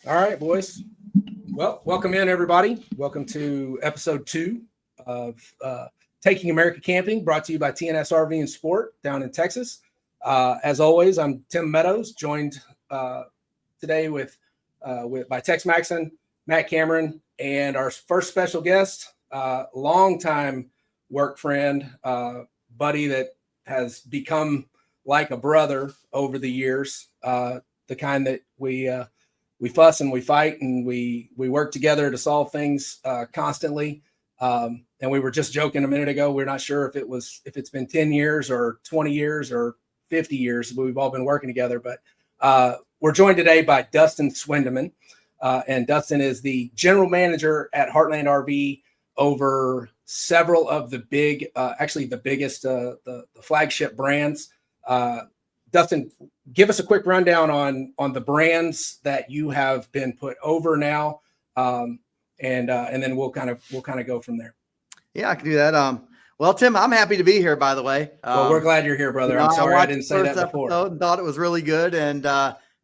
All right, boys. Well, welcome in, everybody. Welcome to episode 2 of Taking America Camping, brought to you by TNS RV and Sport down in Texas. As always, I'm Tim Meadows, joined today by Tex Maxon, Matt Cameron, and our first special guest, longtime work friend, buddy that has become like a brother over the years, the kind that we fuss and we fight and we work together to solve things constantly. And we were just joking a minute ago. We're not sure if it's been 10 years or 20 years or 50 years, but we've all been working together. But we're joined today by Dustin Swindeman. And Dustin is the general manager at Heartland RV over several of the big, actually the biggest, the flagship brands. Dustin, give us a quick rundown on the brands that you have been put over now, and then we'll kind of go from there. Yeah, I can do that. Well, Tim, I'm happy to be here. By the way, well, we're glad you're here, brother. I'm sorry I didn't say that before. And thought it was really good, and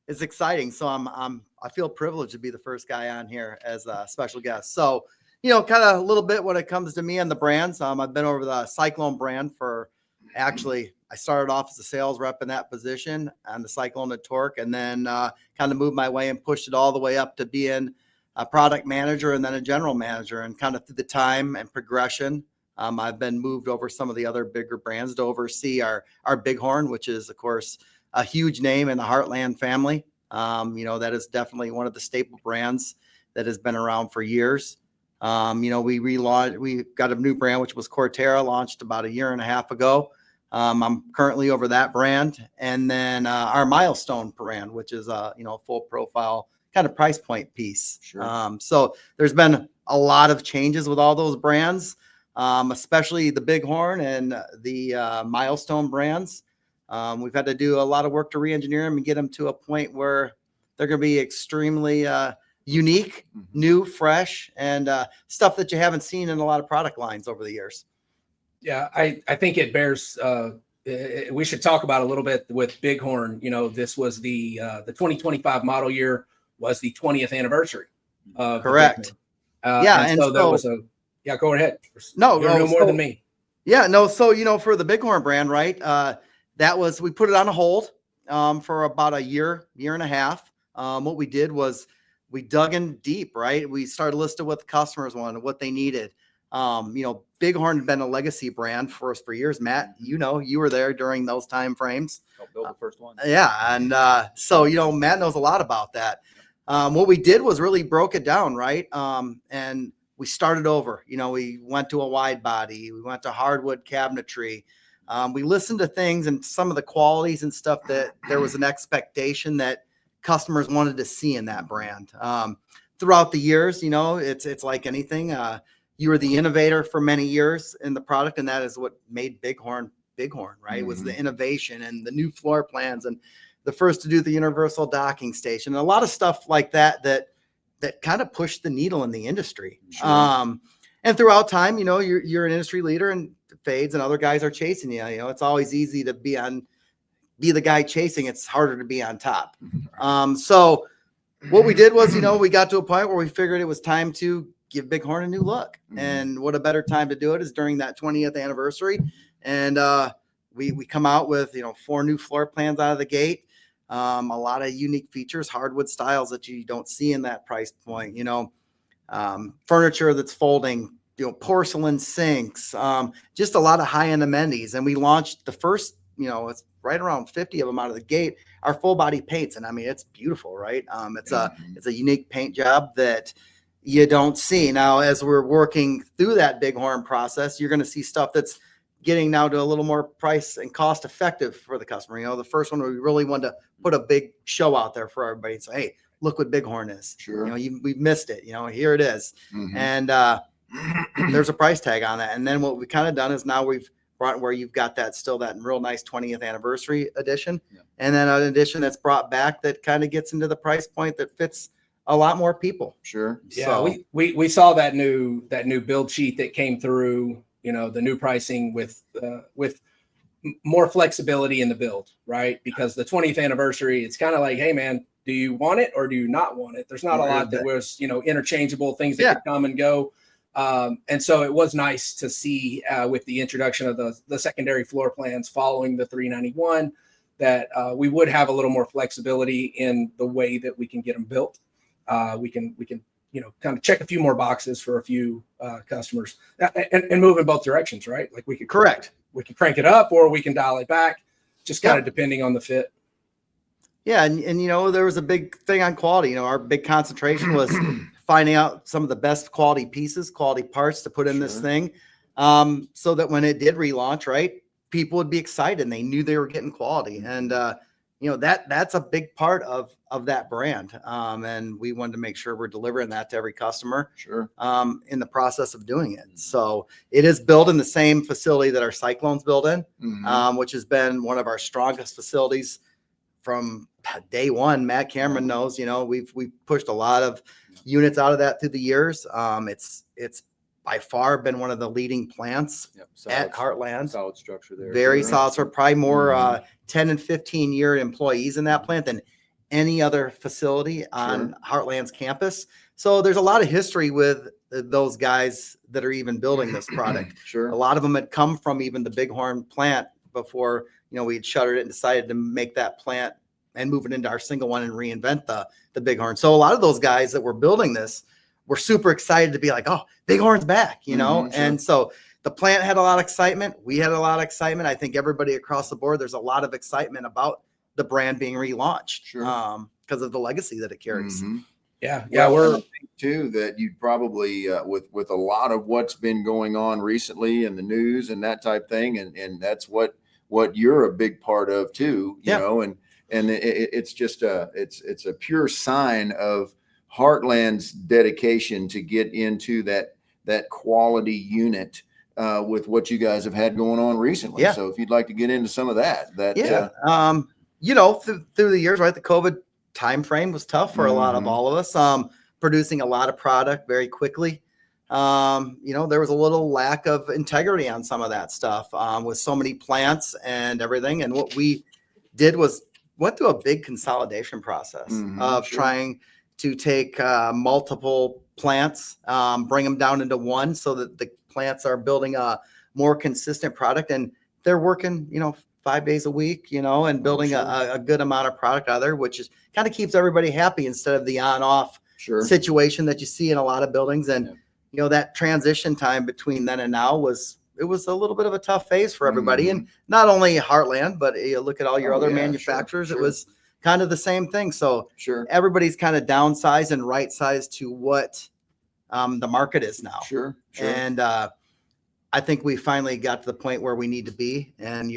it's exciting. So I feel privileged to be the first guy on here as a special guest. So kind of a little bit when it comes to me and the brands. I've been over the CYCLONE brand for actually. I started off as a sales rep in that position on the CYCLONE and Torque, and then kind of moved my way and pushed it all the way up to being a product manager and then a general manager. And kind of through the time and progression, I've been moved over some of the other bigger brands to oversee our BIGHORN, which is, of course, a huge name in the Heartland family. That is definitely one of the staple brands that has been around for years. We relaunched, we got a new brand, which was CORTERRA, launched about a year and a half ago. I'm currently over that brand, and then our MILESTONE brand, which is a full profile kind of price point piece. Sure. So there's been a lot of changes with all those brands, especially the BIGHORN and the MILESTONE brands. We've had to do a lot of work to re-engineer them and get them to a point where they're going to be extremely unique, new, fresh, and stuff that you haven't seen in a lot of product lines over the years. Yeah, I think it bears. We should talk about a little bit with BIGHORN. This was the 2025 model year was the 20th anniversary. Correct. And so that was yeah. Go ahead. No, you know more than me. Yeah, no. So for the BIGHORN brand, right? We put it on hold for about a year and a half. What we did was we dug in deep, right? We started listing what the customers wanted, what they needed. BIGHORN had been a legacy brand for us for years. Matt, you were there during those time frames. Helped build the first one. Yeah. And so Matt knows a lot about that. What we did was really broke it down, right? And we started over. We went to a wide body. We went to hardwood cabinetry. We listened to things and some of the qualities and stuff that there was an expectation that customers wanted to see in that brand. Throughout the years, it's like anything. You were the innovator for many years in the product, and that is what made BIGHORN, right? Mm-hmm. Was the innovation and the new floor plans and the first to do the universal docking station and a lot of stuff like that kind of pushed the needle in the industry. Sure. And throughout time, you're an industry leader and it fades and other guys are chasing you. It's always easy to be the guy chasing. It's harder to be on top. So what we did was, we got to a point where we figured it was time to give BIGHORN a new look. Mm-hmm. And what a better time to do it is during that 20th anniversary. And we come out with, 4 new floor plans out of the gate. A lot of unique features, hardwood styles that you don't see in that price point, furniture that's folding, porcelain sinks, just a lot of high-end amenities. And we launched the first, it's right around 50 of them out of the gate, our full body paints. And I mean, it's beautiful, right? It's a unique paint job that you don't see. Now, as we're working through that BIGHORN process, you're going to see stuff that's getting now to a little more price and cost effective for the customer. The first one, we really wanted to put a big show out there for everybody and say, hey, look what BIGHORN is. Sure. We've missed it. Here it is. Mm-hmm. And there's a price tag on that. And then what we've kind of done is now we've brought where you've got that real nice 20th anniversary edition. Yeah. And then an edition that's brought back that kind of gets into the price point that fits a lot more people. Sure. Yeah. So, we saw that new build sheet that came through, the new pricing with more flexibility in the build, right? Because the 20th anniversary, it's kind of like, hey man, Do you want it or do you not want it? There's not a lot that was, interchangeable things that could come and go. And so it was nice to see with the introduction of the secondary floor plans following the 391 that we would have a little more flexibility in the way that we can get them built. We can kind of check a few more boxes for a few customers and move in both directions, right? Like we could we can crank it up or we can dial it back, just kind of depending on the fit. Yeah. And there was a big thing on quality. Our big concentration was finding out some of the best quality pieces, quality parts to put in this thing. So that when it did relaunch, right, people would be excited and they knew they were getting quality. And, that's a big part of that brand. And we wanted to make sure we're delivering that to every customer in the process of doing it. So it is built in the same facility that our Cyclone's built in, which has been one of our strongest facilities from day one. Matt Cameron knows, we've pushed a lot of units out of that through the years. It's by far been one of the leading plants at Heartland. Solid structure there. Very solid. So probably more 10 and 15 year employees in that plant than any other facility on Heartland's campus. So there's a lot of history with those guys that are even building this product. A lot of them had come from even the Bighorn plant before, we had shuttered it and decided to make that plant and move it into our single one and reinvent the Bighorn. So a lot of those guys that were building this were super excited to be like, oh, Bighorn's back, And so the plant had a lot of excitement. We had a lot of excitement. I think everybody across the board, there's a lot of excitement about the brand being relaunched because of the legacy that it carries. Yeah. We're too that you'd probably with a lot of what's been going on recently in the news and that type thing. And that's what you're a big part of too, you know, and it's just it's a pure sign of Heartland's dedication to get into that quality unit with what you guys have had going on recently. So if you'd like to get into some of that, through the years, right, the COVID time frame was tough for a lot of all of us, producing a lot of product very quickly. There was a little lack of integrity on some of that stuff with so many plants and everything. And what we did was went through a big consolidation process of trying to take multiple plants, bring them down into one so that the plants are building a more consistent product. And they're working, 5 days a week, and building a good amount of product out there, which is kind of keeps everybody happy instead of the on-off situation that you see in a lot of buildings. And, that transition time between then and now was a little bit of a tough phase for everybody. And not only Heartland, but you look at all your other manufacturers, it was kind of the same thing. So everybody's kind of downsized and right-sized to what the market is now. And I think we finally got to the point where we need to be, and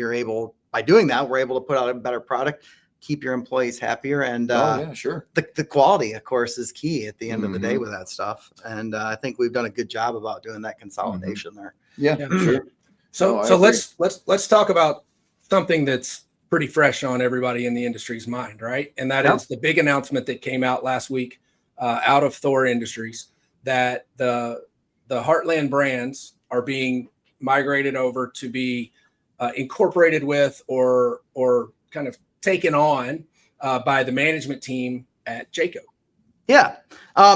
by doing that, we're able to put out a better product, keep your employees happier. And the quality, of course, is key at the end of the day with that stuff. And I think we've done a good job about doing that consolidation there. So let's talk about something that's pretty fresh on everybody in the industry's mind, right? And that is the big announcement that came out last week out of THOR Industries that the Heartland brands are being migrated over to be incorporated with or kind of taken on by the management team at JAYCO.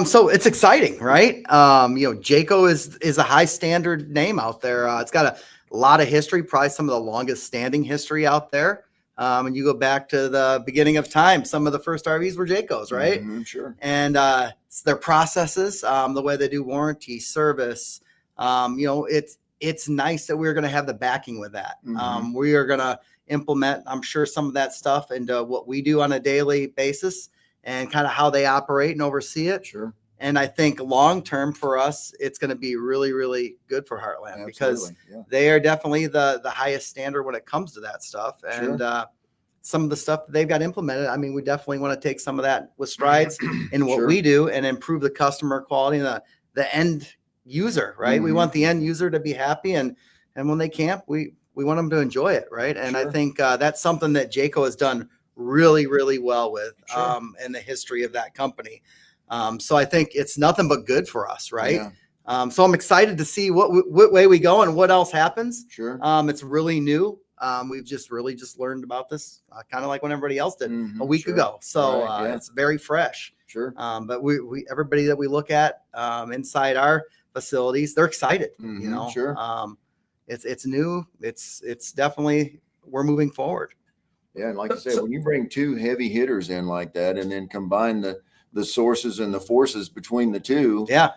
So it's exciting, right? JAYCO is a high standard name out there. It's got a lot of history, probably some of the longest standing history out there. And you go back to the beginning of time, some of the first RVs were JAYCOs, right? And their processes, the way they do warranty, service, it's nice that we're going to have the backing with that. We are going to implement, I'm sure, some of that stuff into what we do on a daily basis and kind of how they operate and oversee it. And I think long term for us, it's going to be really, really good for Heartland because they are definitely the highest standard when it comes to that stuff. And some of the stuff that they've got implemented, I mean, we definitely want to take some of that with strides in what we do and improve the customer quality and the end user, right? We want the end user to be happy, and when they camp, we want them to enjoy it, right? And I think that's something that JAYCO has done really, really well with in the history of that company. So I think it's nothing but good for us, right? So I'm excited to see what way we go and what else happens. It's really new. We've just learned about this kind of like when everybody else did a week sure. ago. So Right, yeah. it's very fresh. Sure. But we everybody that we look at inside our facilities, they're excited. You know, Sure. It's new. It's definitely, we're moving forward. Yeah, and like you said, when you bring two heavy hitters in like that, and then combine the sources and the forces between the two, Yeah.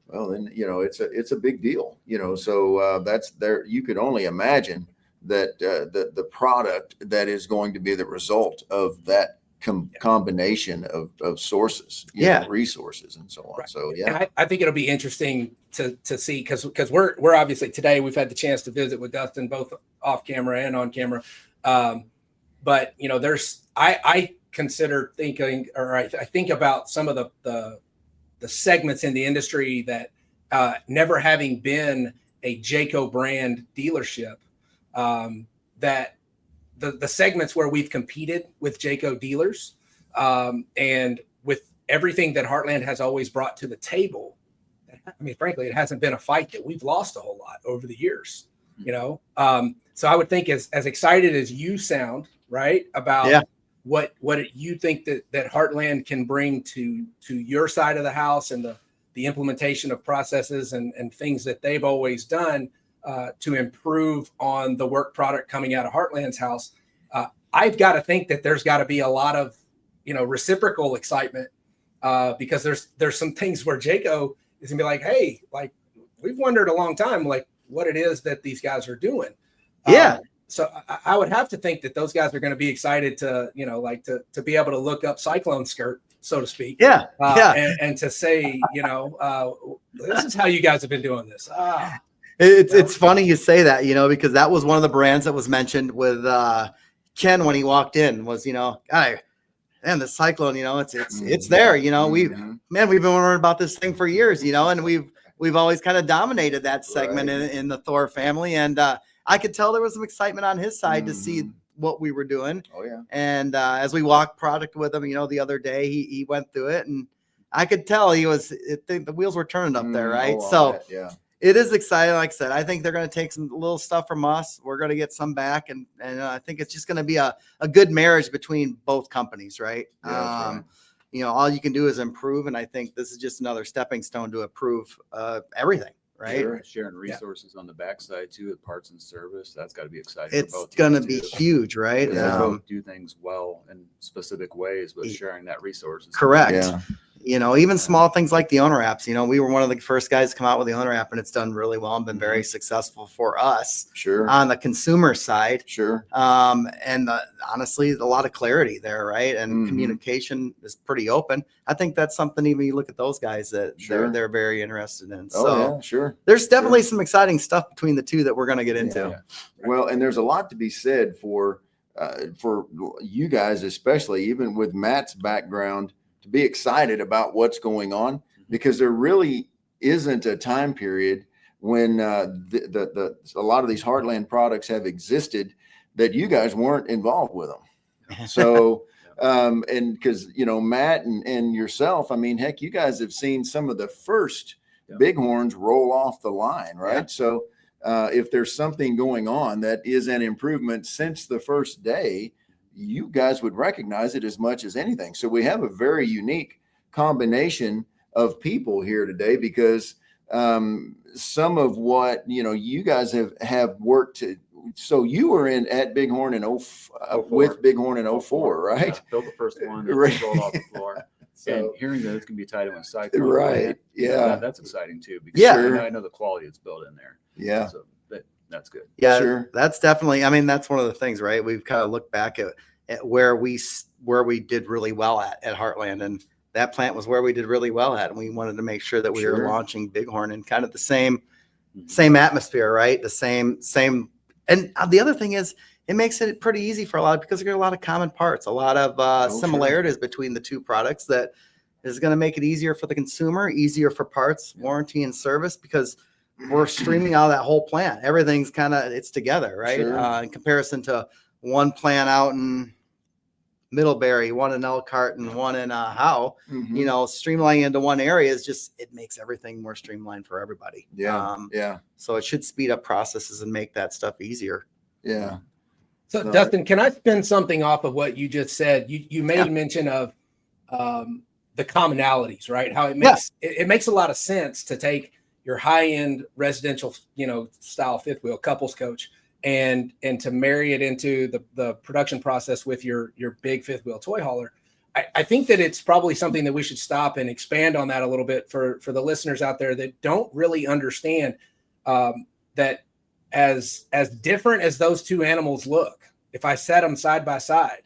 well, then it's a big deal. So that's there. You could only imagine that the product that is going to be the result of that combination of sources, resources, and so on. Right. So yeah, and I think it'll be interesting to see because we're obviously today we've had the chance to visit with Dustin both off camera and on camera. But I consider thinking, or I think about some of the segments in the industry that never having been a JAYCO brand dealership, that the segments where we've competed with JAYCO dealers, and with everything that Heartland has always brought to the table. I mean, frankly, it hasn't been a fight that we've lost a whole lot over the years, So I would think as excited as you sound, right, about what you think that Heartland can bring to your side of the house, and the implementation of processes and things that they've always done to improve on the work product coming out of Heartland's house. I've got to think that there's got to be a lot of, reciprocal excitement, because there's some things where JAYCO is gonna be like, hey, like we've wondered a long time, like what it is that these guys are doing. So I would have to think that those guys are going to be excited to, to be able to look up Cyclone skirt, so to speak. And to say, this is how you guys have been doing this. It's funny you say that, because that was one of the brands that was mentioned with Ken when he walked in was, and the Cyclone, it's there, we've been worrying about this thing for years, and we've always kind of dominated that segment in the THOR family. And I could tell there was some excitement on his side to see what we were doing. Oh yeah. And as we walked product with him, the other day he went through it, and I could tell the wheels were turning up there. Right. It is exciting. Like I said, I think they're going to take some little stuff from us. We're going to get some back. And I think it's just going to be a good marriage between both companies. Right. All you can do is improve. And I think this is just another stepping stone to improve everything. Right. Sure. Sharing resources on the backside too, at parts and service. That's got to be exciting. It's going to be huge. Right. Both do things well in specific ways, but sharing that resource. Correct. Yeah. Even small things like the owner apps, we were one of the first guys to come out with the owner app, and it's done really well and been very successful for us on the consumer side. And honestly, a lot of clarity there. Right. And communication is pretty open. I think that's something, even you look at those guys that they're very interested in. There's definitely some exciting stuff between the two that we're going to get into. Well, and there's a lot to be said for you guys, especially even with Matt's background, to be excited about what's going on, because there really isn't a time period when a lot of these Heartland products have existed that you guys weren't involved with them. So, and because, Matt and yourself, I mean, heck, you guys have seen some of the first Bighorns roll off the line, right? So if there's something going on that is an improvement since the first day, you guys would recognize it as much as anything. So we have a very unique combination of people here today, because some of what, you guys have worked to. So you were at Bighorn in with Bighorn in 04, right? Yeah, built the first one, rolled off the floor. So, and hearing that it's going to be tied in with Cyclone, right? That's exciting too, because I know the quality that's built in there. Yeah. So that's good. Yeah, that's definitely, that's one of the things, right? We've kind of looked back at where we did really well at Heartland, and that plant was where we did really well at. And we wanted to make sure that we were launching Bighorn in kind of the same atmosphere, right? The same. And the other thing is, it makes it pretty easy for a lot, because there's a lot of common parts, a lot of similarities between the two products that is going to make it easier for the consumer, easier for parts, warranty, and service, because we're streaming out of that whole plant. Everything's it's together, right? In comparison to one plant out in Middlebury, one in Elkhart, and one in Howe, streamlining into one area it makes everything more streamlined for everybody. So it should speed up processes and make that stuff easier. Yeah. So, No. Dustin, can I spin something off of what you just said? You made mention of the commonalities, right? How it makes it makes a lot of sense to take your high-end residential, style fifth wheel couples coach and to marry it into the production process with your big fifth wheel toy hauler. I think that it's probably something that we should stop and expand on that a little bit for the listeners out there that don't really understand that as different as those two animals look, if I set them side by side,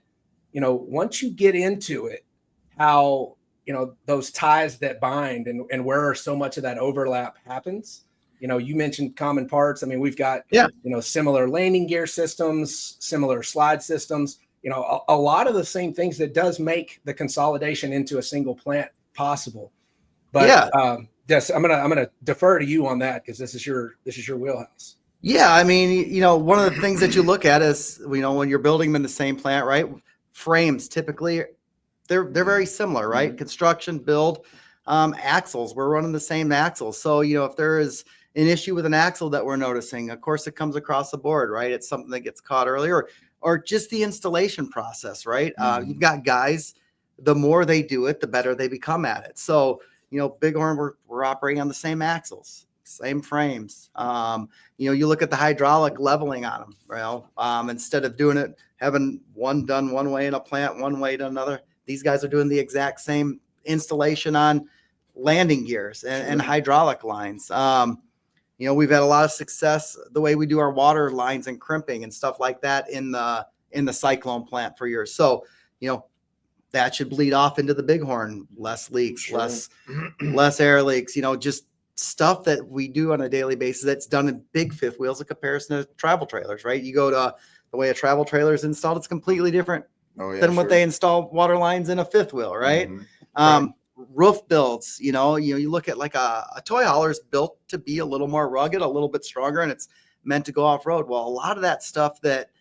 once you get into it, how, those ties that bind and where so much of that overlap happens. You mentioned common parts. I mean, we've got, similar landing gear systems, similar slide systems, a lot of the same things that does make the consolidation into a single plant possible. But Des, I'm gonna defer to you on that because this is your wheelhouse. Yeah, I mean, one of the things that you look at is, when you're building them in the same plant, right? Frames typically, they're very similar, right? Mm-hmm. Construction, build, axles. We're running the same axles. So, if there is an issue with an axle that we're noticing, of course, it comes across the board, right? It's something that gets caught earlier, or just the installation process, right? Mm-hmm. You've got guys, the more they do it, the better they become at it. So, Bighorn, we're operating on the same axles, same frames. You look at the hydraulic leveling on them, instead of doing it, having one done one way in a plant, one way to another, these guys are doing the exact same installation on landing gears and hydraulic lines. We've had a lot of success the way we do our water lines and crimping and stuff like that in the Cyclone plant for years. So, that should bleed off into the Bighorn, less leaks, less air leaks, just stuff that we do on a daily basis that's done in big fifth wheels in comparison to travel trailers, right? You go to the way a travel trailer is installed, it's completely different than what they install water lines in a fifth wheel, right? Mm-hmm. Roof builds, you look at like a toy hauler is built to be a little more rugged, a little bit stronger, and it's meant to go off-road. Well, a lot of that stuff that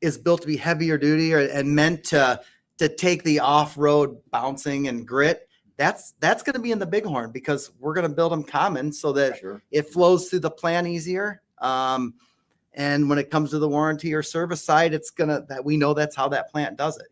is built to be heavier duty and meant to take the off-road bouncing and grit, that's going to be in the Bighorn because we're going to build them common so that it flows through the plant easier. And when it comes to the warranty or service side, we know that's how that plant does it,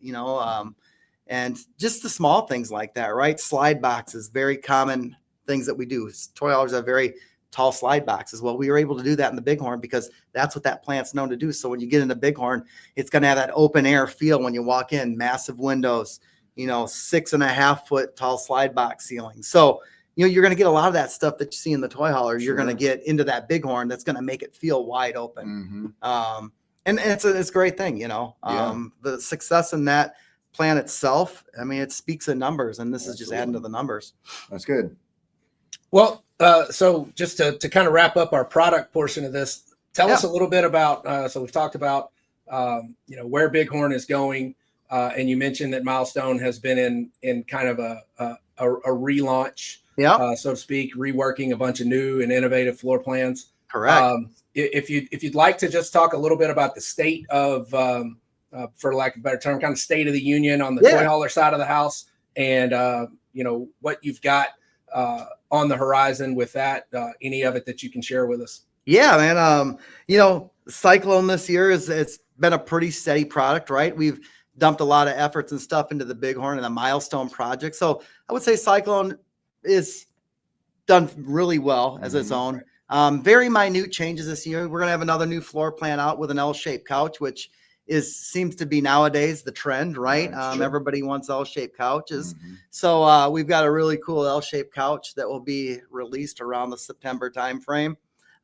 and just the small things like that, right? Slide boxes, very common things that we do. Toy haulers have very tall slide boxes. Well, we were able to do that in the Bighorn because that's what that plant's known to do. So when you get in the Bighorn, it's going to have that open air feel when you walk in, massive windows, 6.5 foot tall slide box ceiling. So, you're going to get a lot of that stuff that you see in the toy hauler. You're going to get into that Bighorn that's going to make it feel wide open. Mm-hmm. And it's a great thing, the success in that plan itself. I mean, it speaks in numbers, and this is just adding to the numbers. That's good. Well, so just to kind of wrap up our product portion of this, tell us a little bit about, so we've talked about, where Bighorn is going. And you mentioned that Milestone has been in kind of a relaunch, so to speak, reworking a bunch of new and innovative floor plans. Correct. If you'd like to just talk a little bit about the state of, for lack of a better term, kind of state of the union on the toy hauler side of the house, and what you've got on the horizon with that, any of it that you can share with us. Yeah, man. Cyclone this year it's been a pretty steady product, right? We've dumped a lot of efforts and stuff into the Bighorn and the Milestone project. So I would say Cyclone is done really well as its own. Very minute changes this year. We're going to have another new floor plan out with an L-shaped couch, which seems to be nowadays the trend, right? Everybody wants L-shaped couches. Mm-hmm. So we've got a really cool L-shaped couch that will be released around the September timeframe.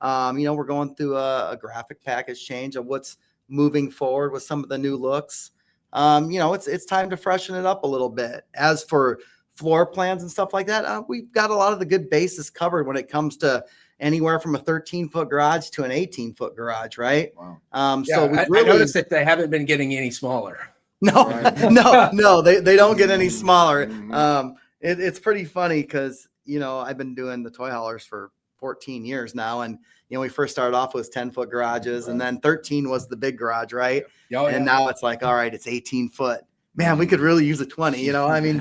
We're going through a graphic package change of what's moving forward with some of the new looks. It's time to freshen it up a little bit. As for floor plans and stuff like that, we've got a lot of the good bases covered when it comes to anywhere from a 13-foot garage to an 18-foot garage, right? Wow. So I noticed that they haven't been getting any smaller. No, Right. no, they don't get any smaller. Mhm. It's pretty funny because, I've been doing the toy haulers for 14 years now. And, we first started off with 10-foot garages, and then 13 was the big garage, right? And now it's like, all right, it's 18 foot. Man, we could really use a 20,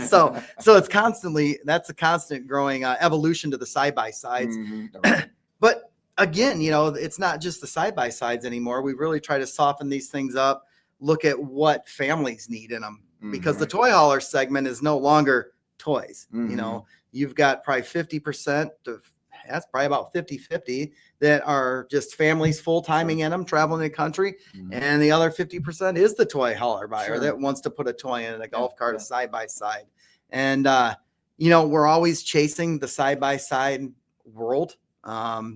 so it's that's a constant growing evolution to the side-by-sides. Mm-hmm. But again, it's not just the side-by-sides anymore. We really try to soften these things up. look at what families need in them, because the Mhm. toy hauler segment is no longer toys. Mhm. You know, you've got probably 50% of, that's probably about 50-50 that are just families full timing in them, traveling the country. Mhm. And the other 50% is the toy hauler buyer Sure. that wants to put a toy in a golf Yeah, cart yeah. side by side. And, you know, we're always chasing the side by side world,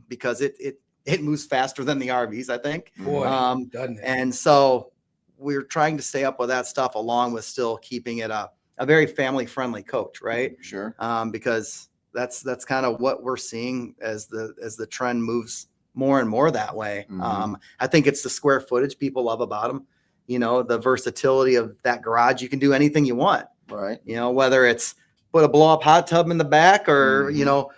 because it moves faster than the RVs, I think. Boy, Um, doesn't it? And so we're trying to stay up with that stuff, along with still keeping it a very family friendly coach, right? Sure. Because that's kind of what we're seeing as the trend moves more and more that way. Mhm. I think it's the square footage people love about them. You know, the versatility of that garage. You can do anything you want. Right. You know, whether it's put a blow up hot tub in the back, or you Mhm. know,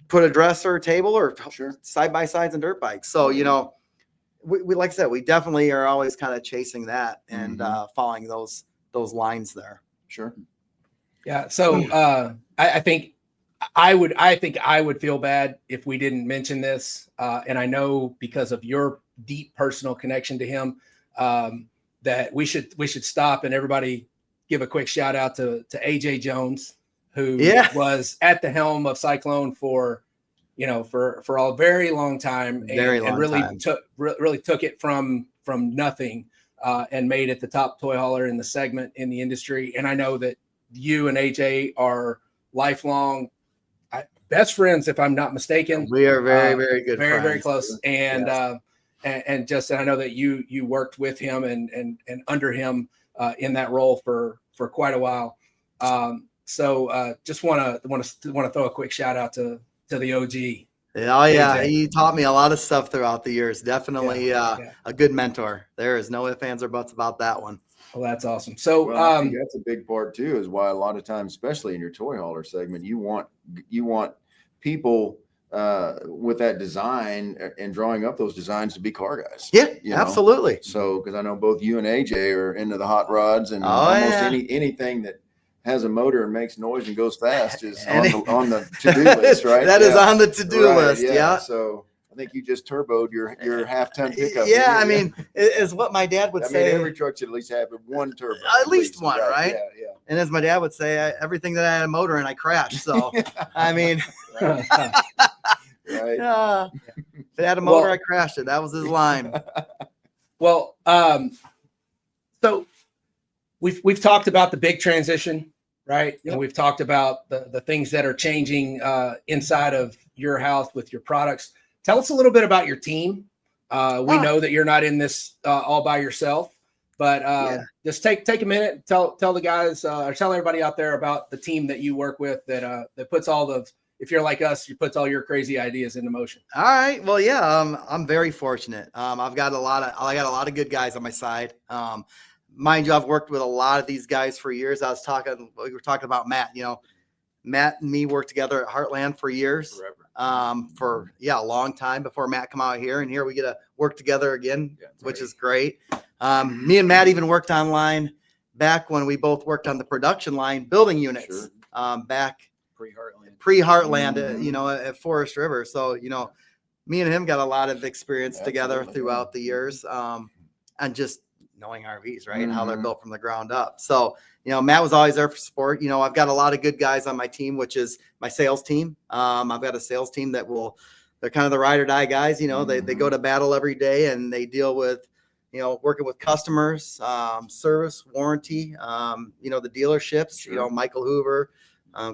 put a dresser, table, or Sure. side by sides and dirt bikes. So you know, we like I said, we definitely are always kind of chasing that and following those lines there. Sure. Yeah. So I think I would feel bad if we didn't mention this. And I know because of your deep personal connection to him, that we should stop and everybody give a quick shout out to AJ Jones, who Yeah. was at the helm of Cyclone for a very long time, and really took it from nothing, and made it the top toy hauler in the segment in the industry. And I know that you and AJ are lifelong best friends, if I'm not mistaken. We are very, very good very, friends. very close. And Yes. And Justin, I know that you worked with him and under him in that role for quite a while. So just want to throw a quick shout out to the OG. Oh yeah, AJ. he taught me a lot of stuff throughout the years. Definitely Yeah. a good mentor. There is no ifs, ands, or buts about that one. Well, that's awesome. So Well, I think that's a big part too, is why a lot of times, especially in your toy hauler segment, you want people with that design and drawing up those designs to be car guys. Yeah, You know? absolutely. So, because I know both you and AJ are into the hot rods, and Oh, almost yeah. anything that has a motor and makes noise and goes fast is Any- on the to-do list, right? That is Yeah. on the to-do Right, list. Yeah. So I think you just turboed your half-ton pickup. Yeah, I didn't you? mean, is what my dad would I mean, say. every truck should at least have one turbo. At least one, right? Yeah, And as my dad would say, everything that I had a motor in, I crashed. So, I mean, right. Right. yeah, if it had a motor, Well- I crashed it. That was his line. well, so we've talked about the big transition, right? Yep. And we've talked about the things that are changing inside of your house with your products. Tell us a little bit about your team. We know that you're not in this all by yourself, but just take a minute and tell the guys or tell everybody out there about the team that you work with that puts all the, if you're like us, you put all your crazy ideas into motion. All right. Well, yeah, I'm very fortunate. I got a lot of good guys on my side. Mind you, I've worked with a lot of these guys for years. We were talking about Matt. You know, Matt and me worked together at Heartland for years. Forever. For a long time before Matt come out here, and here we get to work together again, Yeah, it's which great. is great. Me and Matt even worked online back when we both worked on the production line building units. Sure. Back Pre-Heartland. pre-Heartland, Mhm. at Forest River. So, me and him got a lot of experience together Absolutely. throughout the years, and just knowing RVs, right? And how they're Mhm. built from the ground up. So, Matt was always there for support. I've got a lot of good guys on my team, which is my sales team. I've got a sales team they're kind of the ride or die guys. They go to battle every day, and they deal with, working with customers, service, warranty, the dealerships, Sure. Michael Hoover,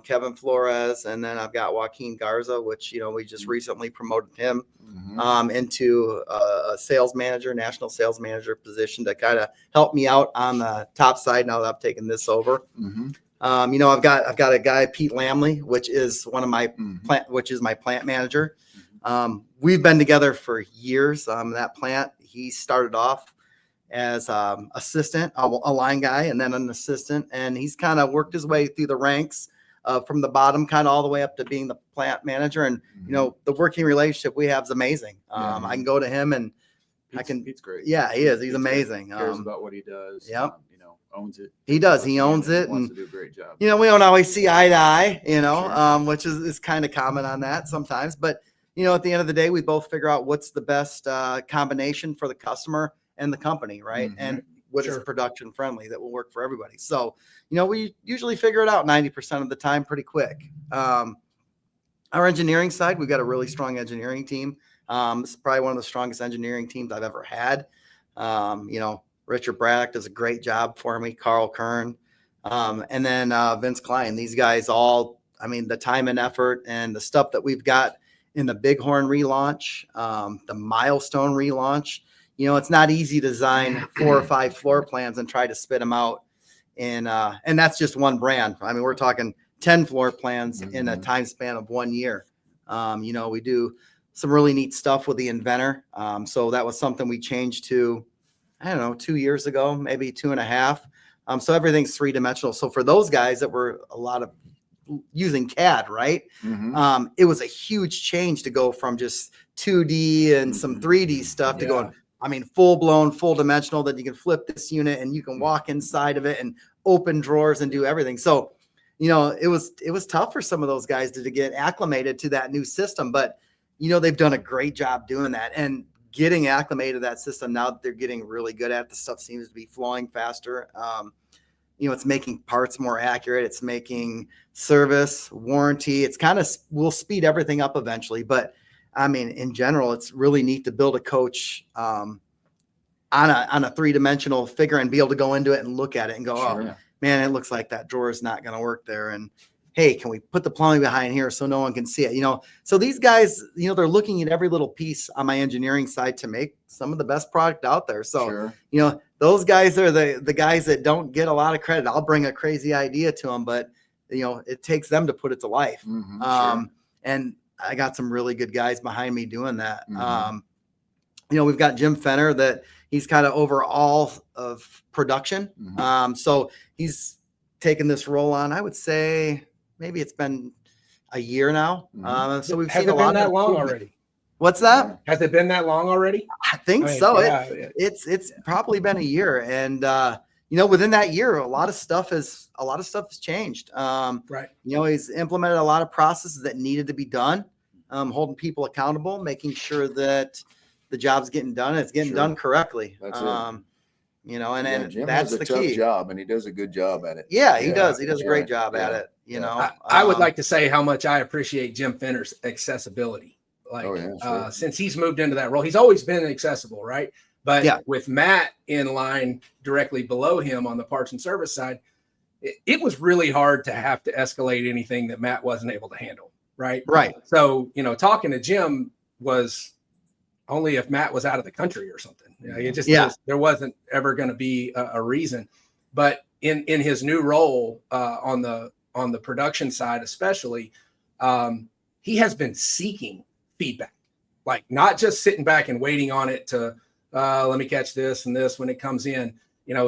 Kevin Flores, and then I've got Joaquin Garza, which we just recently promoted him Mhm. into a sales manager, national sales manager position to kind of help me out on the top side now that I've taken this over. Mhm. I've got a guy, Pete Lamley, which is one of my Mhm. which is my plant manager. We've been together for years. That plant, he started off as assistant, a line guy, and then an assistant, and he's kind of worked his way through the ranks from the bottom, kind of all the way up to being the plant manager. And the working relationship we have is amazing. Yeah. I can go to him and Pete's great. yeah, he is. He's Pete's great. amazing. Cares about what he does. Yep. Owns it. He does. He owns it, Wants and to do a great job. we don't always see eye to eye, Sure. which is kind of common on that sometimes. But at the end of the day, we both figure out what's the best combination for the customer and the company, right? Mhm. And what is production friendly that will work for everybody. So, we usually figure it out 90% of the time pretty quick. Our engineering side, we've got a really strong engineering team. It's probably one of the strongest engineering teams I've ever had. Richard Braddock does a great job for me, Carl Kern, and then Vince Klein. These guys all, the time and effort and the stuff that we've got in the BIGHORN relaunch, the MILESTONE relaunch. It's not easy to design 4 or 5 floor plans and try to spit them out. And that's just one brand. We're talking 10 floor plans in a time span of 1 year. We do some really neat stuff with the Inventor. So that was something we changed to, 2 years ago, maybe 2.5. So everything's 3-dimensional. So for those guys that were a lot of using CAD, right? It was a huge change to go from just 2D and some 3D stuff to going, full blown, full dimensional, that you can flip this unit and you can walk inside of it and open drawers and do everything. So, it was tough for some of those guys to get acclimated to that new system, but they've done a great job doing that and getting acclimated to that system. Now that they're getting really good at it, the stuff seems to be flowing faster. It's making parts more accurate. It's making service, warranty. It's we'll speed everything up eventually. But in general, it's really neat to build a coach on a 3-dimensional figure and be able to go into it and look at it and go, oh man, it looks like that drawer is not going to work there. And hey, can we put the plumbing behind here so no one can see it? So these guys, they're looking at every little piece on my engineering side to make some of the best product out there. So, those guys are the guys that don't get a lot of credit. I'll bring a crazy idea to them, but it takes them to put it to life. And I got some really good guys behind me doing that. We've got Jim Fenner that he's kind of over all of production. So he's taken this role on, I would say maybe it's been a year now. So we've seen a lot that long already. What's that? Has it been that long already? I think so. It's probably been a year. And, within that year, a lot of stuff has changed. Right. He's implemented a lot of processes that needed to be done, holding people accountable, making sure that the job's getting done. And it's getting done correctly. That's it. And Jim that's has the a tough key. job, and he does a good job at it. Yeah, he does. He does a great job at it. I would like to say how much I appreciate Jim Fenner's accessibility. Since he's moved into that role, he's always been accessible, right? But with Matt in line directly below him on the parts and service side, it was really hard to have to escalate anything that Matt wasn't able to handle, right? Right. So, talking to Jim was only if Matt was out of the country or something. It just there wasn't ever going to be a reason. But in his new role on the production side, especially, he has been seeking feedback, like not just sitting back and waiting on it to let me catch this and this when it comes in.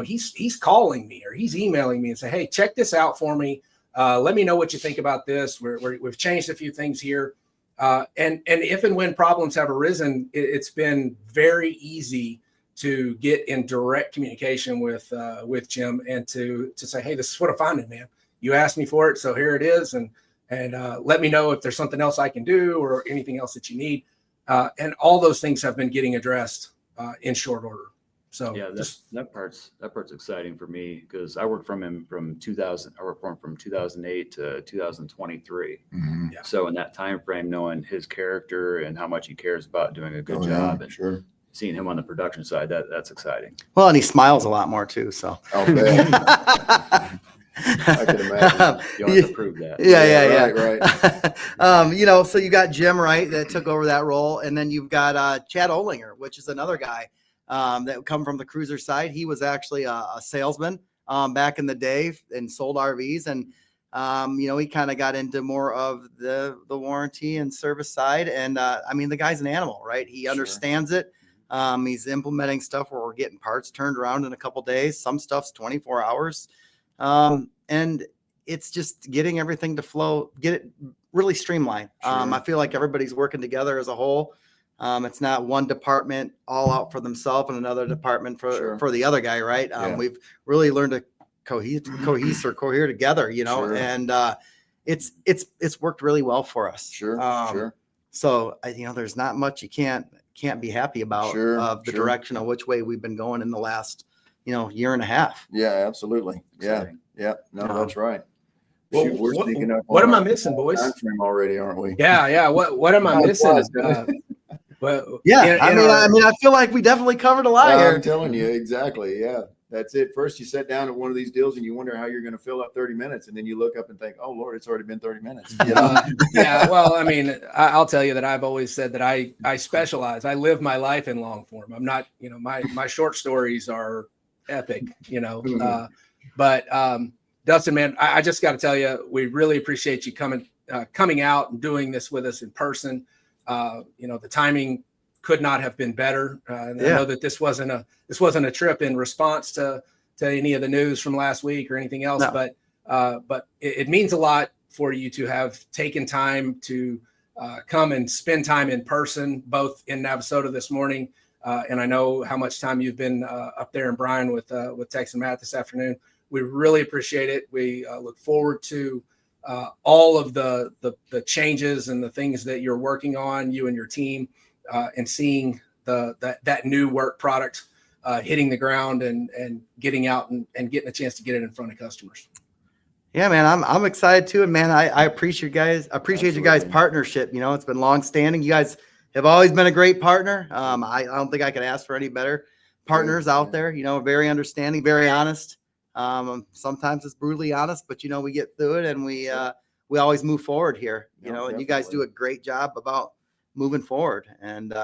He's calling me or he's emailing me and say, hey, check this out for me. Let me know what you think about this. We've changed a few things here. And if and when problems have arisen, it's been very easy to get in direct communication with Jim and to say, hey, this is what I'm finding, man. You asked me for it, so here it is. And let me know if there's something else I can do or anything else that you need. And all those things have been getting addressed in short order. So that part's exciting for me because I worked from him from 2000. I worked for him from 2008 to 2023. So in that time frame, knowing his character and how much he cares about doing a good job, and seeing him on the production side, that's exciting. Well, and he smiles a lot more too. So I'll bet. I can imagine. You don't have to prove that. Right. So you got Jim, right, that took over that role, and then you've got Chad Olinger, which is another guy that come from the cruiser side. He was actually a salesman back in the day and sold RVs, and he kind of got into more of the warranty and service side. And the guy's an animal, right? He understands it. He's implementing stuff where we're getting parts turned around in a couple days. Some stuff's 24 hours. And it's just getting everything to flow, get it really streamlined. I feel like everybody's working together as a whole. It's not one department all out for themselves and another department for the other guy, right? We've really learned to cohere together, and it's worked really well for us. So there's not much you can't be happy about of the direction of which way we've been going in the last year and a half. Yeah, absolutely. Yeah. Exciting. Yeah. No, that's right. Well, Shoot, we're sneaking up. what on am I our missing, boys? time frame already, aren't we? Yeah. What am I Time missing? flies, doesn't it? Well, Yeah. in our- I feel like we definitely covered a lot here. I'm telling you, exactly. Yeah. That's it. First, you sit down at one of these deals and you wonder how you're going to fill up 30 minutes. And then you look up and think, oh, Lord, it's already been 30 minutes. You know? yeah. Well, I mean, I'll tell you that I've always said that I specialize. I live my life in long form. I'm not, my short stories are epic, but Dustin, man, I just got to tell you, we really appreciate you coming out and doing this with us in person. The timing could not have been better. I know that this wasn't a trip in response to any of the news from last week or anything else, No. but it means a lot for you to have taken time to come and spend time in person, both in Navasota this morning. And I know how much time you've been up there in Bryan with Tex and Matt this afternoon. We really appreciate it. We look forward to all of the changes and the things that you're working on, you and your team, and seeing that new work product hitting the ground and getting out and getting a chance to get it in front of customers. Yeah, man, I'm excited too. And man, I appreciate you guys' Absolutely. partnership. It's been long standing. You guys have always been a great partner. I don't think I could ask for any better partners out there, very understanding, very honest. Sometimes it's brutally honest, but we get through it and we always move forward here, Yeah, and you guys do definitely. a great job about moving forward. And,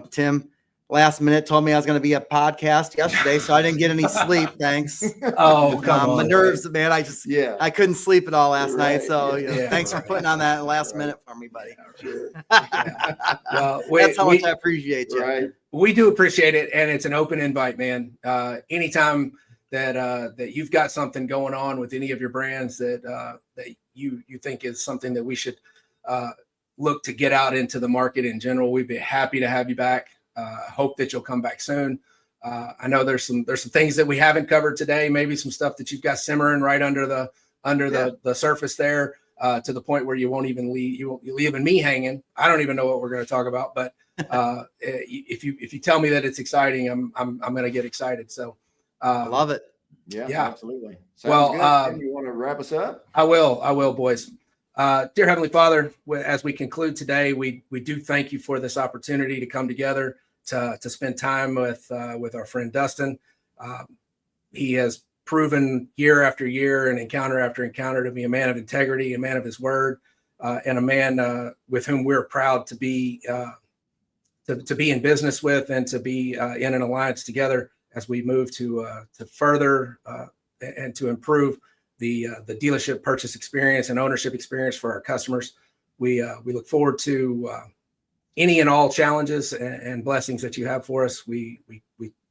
Tim last minute told me I was going to be a podcast yesterday, so I didn't get any sleep. Thanks. Oh, come My on. nerves, man. Yeah. I couldn't sleep at all last night. Right, So yeah. thanks for putting on that last Right. minute for me, buddy. Sure. Well, That's how much I appreciate you. Right. we do appreciate it, and it's an open invite, man. Anytime that you've got something going on with any of your brands that you think is something that we should look to get out into the market in general, we'd be happy to have you back. Hope that you'll come back soon. I know there's some things that we haven't covered today, maybe some stuff that you've got simmering right under the surface there, to the point where you won't even you're leaving me hanging. I don't even know what we're going to talk about, but if you tell me that it's exciting, I'm going to get excited. So I love it. Yeah, Yeah. absolutely. Well, Sounds good. Tim, you want to wrap us up? I will, boys. Dear Heavenly Father, as we conclude today, we do thank you for this opportunity to come together to spend time with our friend Dustin. He has proven year after year and encounter after encounter to be a man of integrity, a man of his word, and a man with whom we're proud to be in business with and to be in an alliance together as we move to further and to improve the dealership purchase experience and ownership experience for our customers. We look forward to any and all challenges and blessings that you have for us. We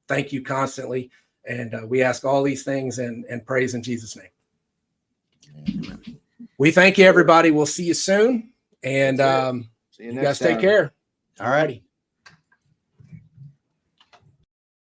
thank you constantly, and we ask all these things and praise in Jesus' name. Amen. We thank you, everybody. We'll see you soon, and See you you next guys take time. care. All righty.